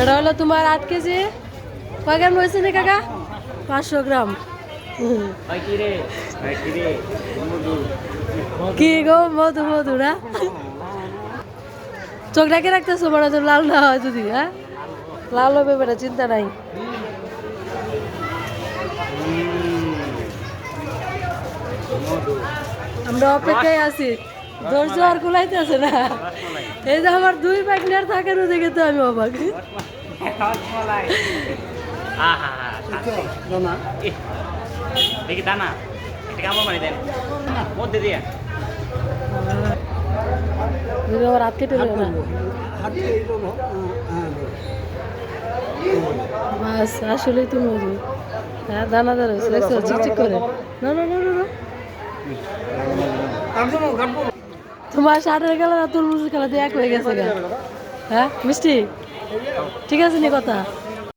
এটা হলো তোমার 8 কেজি। কয় গ্রাম হয়েছে রে কাকা? 500 গ্রাম। কি গো মধু মধু না? চোখ ডাকে রাখতেছো মানে তো লাল না হয় যদি, হ্যাঁ লাল হবে বেটা, চিন্তা নাই। আমরা অপেক্ষায় আছি, ধৈর্য আর কুলাইতেছে না। এই যে আমার 2 পার্টনার থাকে না দেখে তো আমি অবাক। দেখি দানা এটা কেমন মানে দেন মধ্যে দিয়ে আবার হাত কেটে দেবে না। বাস আসলেই তো মজু। হ্যাঁ দানাদার হয়েছে, দেখছো চিকচিক করে। না না না না না, তোমার শার্টের কালার আর তরমুজের কালার দিয়ে এক হয়ে গেছে গা। হ্যাঁ মিষ্টি, ঠিক আছে নি কথা।